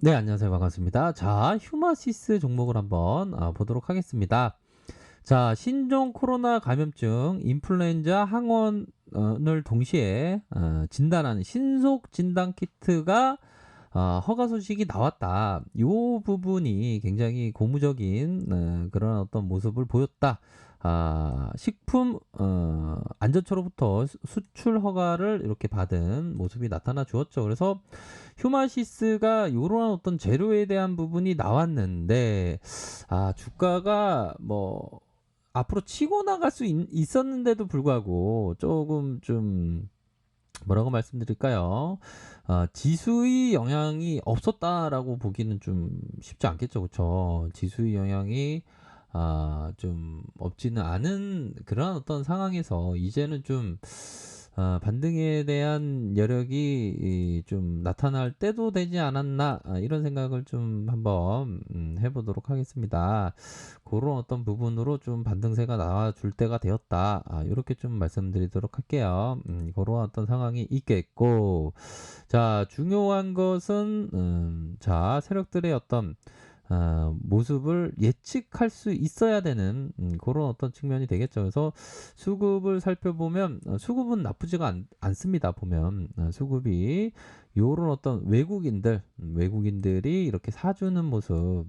네, 안녕하세요. 반갑습니다. 자, 휴마시스 종목을 한번 보도록 하겠습니다. 자, 신종 코로나 감염증, 인플루엔자 항원을 동시에 진단하는 신속 진단 키트가 허가 소식이 나왔다. 요 부분이 굉장히 고무적인 그런 어떤 모습을 보였다. 식품 안전처로부터 수출 허가를 이렇게 받은 모습이 나타나 주었죠. 그래서 휴마시스가 이런 어떤 재료에 대한 부분이 나왔는데 주가가 뭐 앞으로 치고 나갈 수 있었는데도 불구하고 조금 좀 뭐라고 말씀드릴까요? 지수의 영향이 없었다라고 보기는 좀 쉽지 않겠죠, 그렇죠? 지수의 영향이 좀 없지는 않은 그런 어떤 상황에서 이제는 좀 반등에 대한 여력이 좀 나타날 때도 되지 않았나 이런 생각을 좀 한번 해보도록 하겠습니다. 그런 어떤 부분으로 좀 반등세가 나와줄 때가 되었다. 이렇게 좀 말씀드리도록 할게요. 그런 어떤 상황이 있겠고, 자, 중요한 것은, 자, 세력들의 어떤 모습을 예측할 수 있어야 되는 그런 어떤 측면이 되겠죠. 그래서 수급을 살펴보면 수급은 나쁘지가 않습니다. 보면 수급이 요런 어떤 외국인들이 이렇게 사주는 모습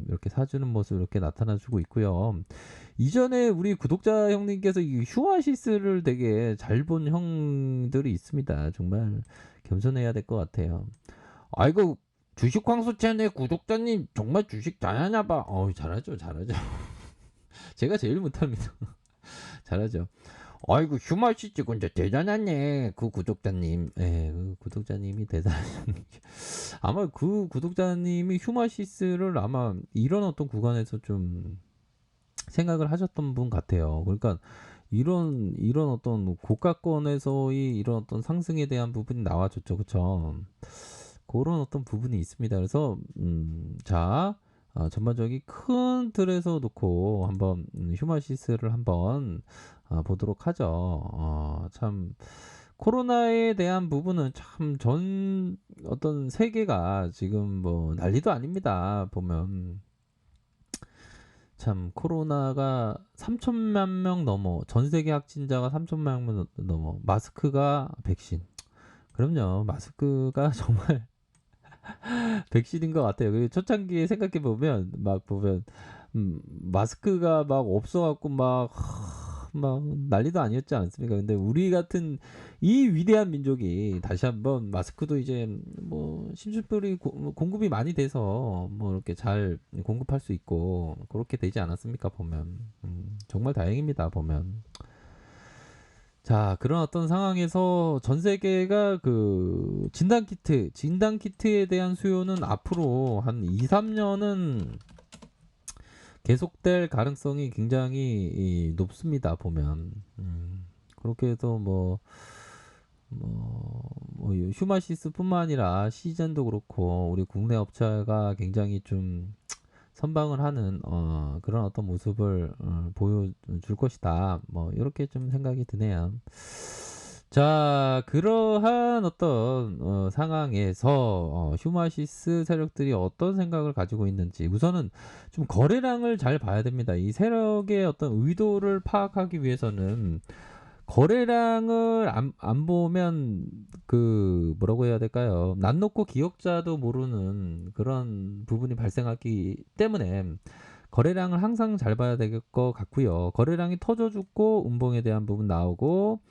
이렇게 나타나주고 있고요. 이전에 우리 구독자 형님께서 이 휴아시스를 되게 잘 본 형들이 있습니다. 정말 겸손해야 될 것 같아요. 아이고, 주식 광수 채널 구독자님 정말 주식 잘하나 봐. 잘하죠, 잘하죠. 제가 제일 못합니다. 잘하죠. 아이고, 휴마시스 근데 대단하네. 그 구독자님. 예, 그 구독자님이 대단하신. 아마 그 구독자님이 휴마시스를 아마 이런 어떤 구간에서 좀 생각을 하셨던 분 같아요. 그러니까 이런 어떤 고가권에서의 이런 어떤 상승에 대한 부분이 나와줬죠, 그쵸? 그런 어떤 부분이 있습니다. 그래서 자, 전반적인 큰 틀에서 놓고 한번 휴마시스를 한번 보도록 하죠. 참 코로나에 대한 부분은 참 전 어떤 세계가 지금 뭐 난리도 아닙니다. 보면 참 코로나가 3천만 명 넘어 전 세계 확진자가 3천만 명 넘어 마스크가 백신. 그럼요. 마스크가 정말 백신인 것 같아요. 그 초창기에 생각해 보면 막 보면 마스크가 막 없어갖고 막 난리도 아니었지 않습니까? 근데 우리 같은 이 위대한 민족이 다시 한번 마스크도 이제 뭐 심심풀이 공급이 많이 돼서 뭐 이렇게 잘 공급할 수 있고 그렇게 되지 않았습니까? 보면 정말 다행입니다. 보면. 자, 그런 어떤 상황에서 전 세계가 그 진단 키트에 대한 수요는 앞으로 한 2, 3년은 계속될 가능성이 굉장히 높습니다. 보면. 그렇게 해서 뭐 휴마시스뿐만 아니라 시즌도 그렇고 우리 국내 업체가 굉장히 좀 선방을 하는 그런 어떤 모습을 보여줄 것이다. 뭐 이렇게 좀 생각이 드네요. 자, 그러한 어떤 상황에서 휴마시스 세력들이 어떤 생각을 가지고 있는지 우선은 좀 거래량을 잘 봐야 됩니다. 이 세력의 어떤 의도를 파악하기 위해서는 거래량을 안 보면 그 뭐라고 해야 될까요? 난 놓고 기억자도 모르는 그런 부분이 발생하기 때문에 거래량을 항상 잘 봐야 될 것 같고요. 거래량이 터져 죽고 음봉에 대한 부분 나오고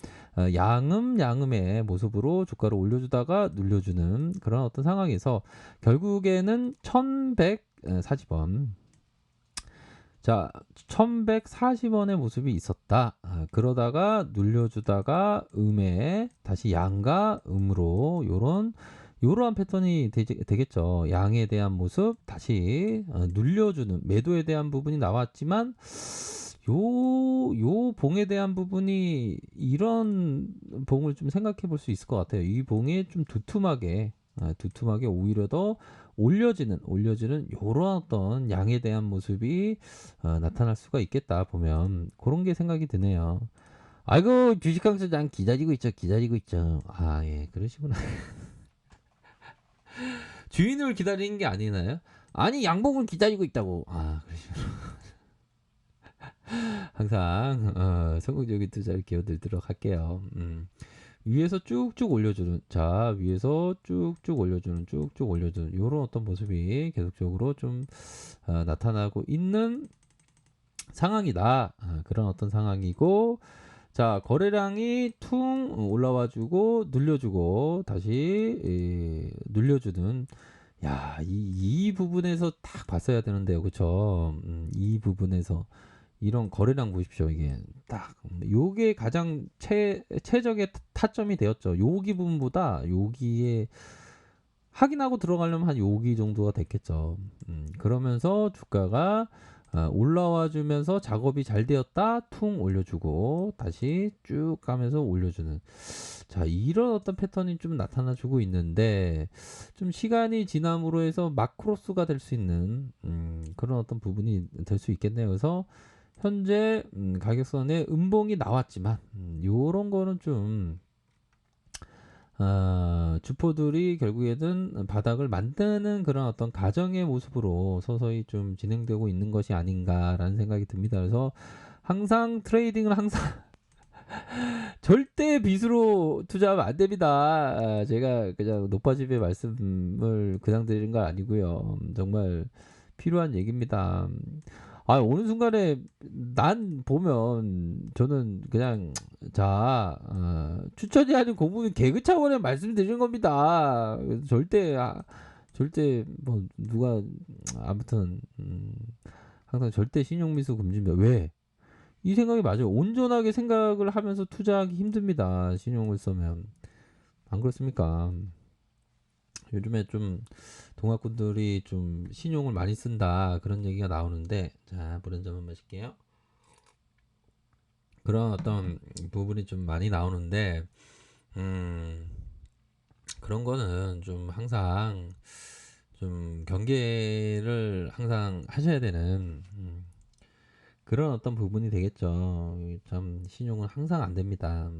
양음의 모습으로 주가를 올려주다가 눌려주는 그런 어떤 상황에서 결국에는 1140원 자, 1140원의 모습이 있었다. 그러다가 눌려주다가 음에 다시 양과 음으로 요러한 패턴이 되겠죠. 양에 대한 모습 다시 눌려주는 매도에 대한 부분이 나왔지만 요 봉에 대한 부분이 이런 봉을 좀 생각해 볼 수 있을 것 같아요. 이 봉에 좀 두툼하게 오히려 더 올려지는 요런 어떤 양에 대한 모습이 나타날 수가 있겠다 보면 그런 게 생각이 드네요. 아이고 주식강사장 기다리고 있죠. 아 예 그러시구나. 주인을 기다리는 게 아니나요? 아니 양봉을 기다리고 있다고. 그러시면 항상 성공적인 투자를 기어들도록 할게요. 위에서 쭉쭉 올려주는, 자 위에서 쭉쭉 올려주는, 쭉쭉 올려주는 이런 어떤 모습이 계속적으로 좀 나타나고 있는 상황이다. 그런 어떤 상황이고, 자 거래량이 퉁 올라와주고 눌려주고 다시 눌려주는, 이 부분에서 딱 봤어야 되는데요, 그쵸? 이 부분에서 이런 거래량 보십시오. 이게 딱 요게 가장 최적의 타점이 되었죠. 여기 부분보다 여기에 확인하고 들어가려면 한 여기 정도가 됐겠죠. 그러면서 주가가 올라와 주면서 작업이 잘 되었다 퉁 올려주고 다시 쭉 가면서 올려주는, 자 이런 어떤 패턴이 좀 나타나 주고 있는데, 좀 시간이 지남으로 해서 마크로스가 될 수 있는 그런 어떤 부분이 될 수 있겠네요. 그래서 현재 가격선에 음봉이 나왔지만 요런 거는 좀 주포들이 결국에는 바닥을 만드는 그런 어떤 가정의 모습으로 서서히 좀 진행되고 있는 것이 아닌가라는 생각이 듭니다. 그래서 항상 트레이딩을 항상 절대 빚으로 투자하면 안 됩니다. 제가 그냥 높아집의 말씀을 그냥 드리는 건 아니고요. 정말 필요한 얘기입니다. 어느 순간에 난 보면 저는 그냥, 추천이 아닌 공부는 개그 차원에 말씀드리는 겁니다. 절대 뭐 누가 아무튼 항상 절대 신용미수 금지입니다. 왜? 이 생각이 맞아요. 온전하게 생각을 하면서 투자하기 힘듭니다. 신용을 쓰면. 안 그렇습니까? 요즘에 좀 동학군들이 좀 신용을 많이 쓴다 그런 얘기가 나오는데, 자 물 한 잔만 마실게요. 그런 어떤 부분이 좀 많이 나오는데, 그런 거는 좀 항상 좀 경계를 항상 하셔야 되는 그런 어떤 부분이 되겠죠. 참 신용은 항상 안 됩니다.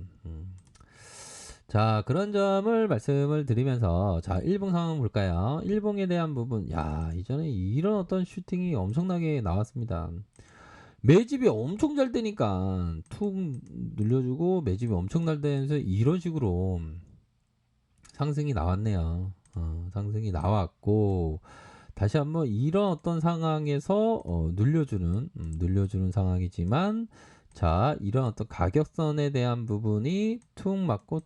자 그런 점을 말씀을 드리면서, 자 일봉 상황 볼까요? 일봉에 대한 부분, 이전에 이런 어떤 슈팅이 엄청나게 나왔습니다. 매집이 엄청 잘 되니까 툭 늘려주고 매집이 엄청 잘 되면서 이런 식으로 상승이 나왔네요. 상승이 나왔고, 다시 한번 이런 어떤 상황에서 눌려주는 상황이지만, 자 이런 어떤 가격선에 대한 부분이 툭 맞고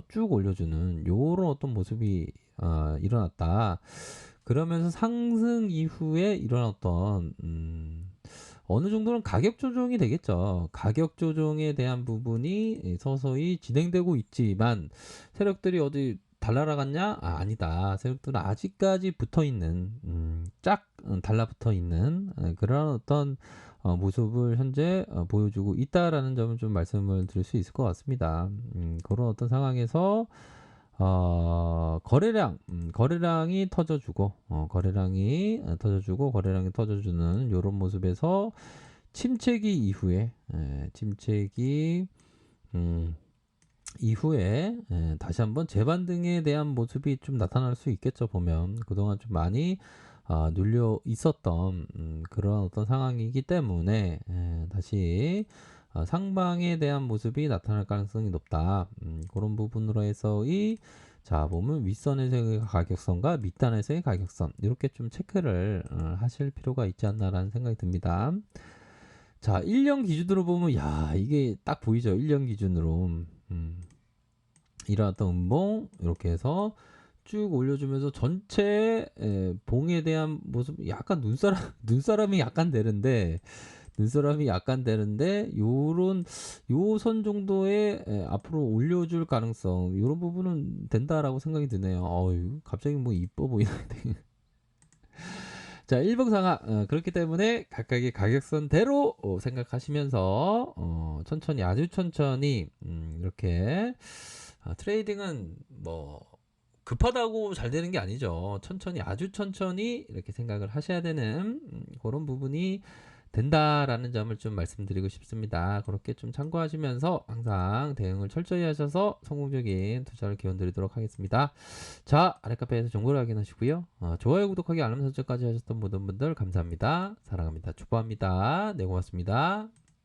쭉 올려주는 요런 어떤 모습이 일어났다. 그러면서 상승 이후에 이런 어떤 어느 정도는 가격 조정이 되겠죠. 가격 조정에 대한 부분이 서서히 진행되고 있지만, 세력들이 어디 달라나갔냐? 아니다. 세력들은 아직까지 붙어 있는, 달라붙어 있는 그런 어떤 모습을 현재 보여주고 있다라는 점을 좀 말씀을 드릴 수 있을 것 같습니다. 그런 어떤 상황에서 거래량이 터져주고, 거래량이 터져주는 요런 모습에서 침체기 이후에, 다시 한번 재반등에 대한 모습이 좀 나타날 수 있겠죠. 보면 그동안 좀 많이 눌려 있었던 그런 어떤 상황이기 때문에, 다시 상방에 대한 모습이 나타날 가능성이 높다. 그런 부분으로 해서 자 보면 윗선에서의 가격선과 밑단에서의 가격선, 이렇게 좀 체크를 하실 필요가 있지 않나라는 생각이 듭니다. 자 1년 기준으로 보면, 이게 딱 보이죠. 1년 기준으로 이런 어떤 음봉 이렇게 해서 쭉 올려주면서 전체 봉에 대한 모습, 약간 눈사람이 약간 되는데, 요런 요 선 정도의 앞으로 올려줄 가능성, 요런 부분은 된다라고 생각이 드네요. 갑자기 뭐 이뻐 보이는데. 자, 일봉 상하, 그렇기 때문에 각각의 가격선대로 생각하시면서 천천히, 아주 천천히 이렇게 트레이딩은 뭐 급하다고 잘 되는 게 아니죠. 천천히, 아주 천천히 이렇게 생각을 하셔야 되는 그런 부분이 된다라는 점을 좀 말씀드리고 싶습니다. 그렇게 좀 참고하시면서 항상 대응을 철저히 하셔서 성공적인 투자를 기원드리도록 하겠습니다. 자, 아랫카페에서 정보를 확인하시고요. 좋아요, 구독하기, 알람 설정까지 하셨던 모든 분들 감사합니다. 사랑합니다. 축복합니다. 네, 고맙습니다.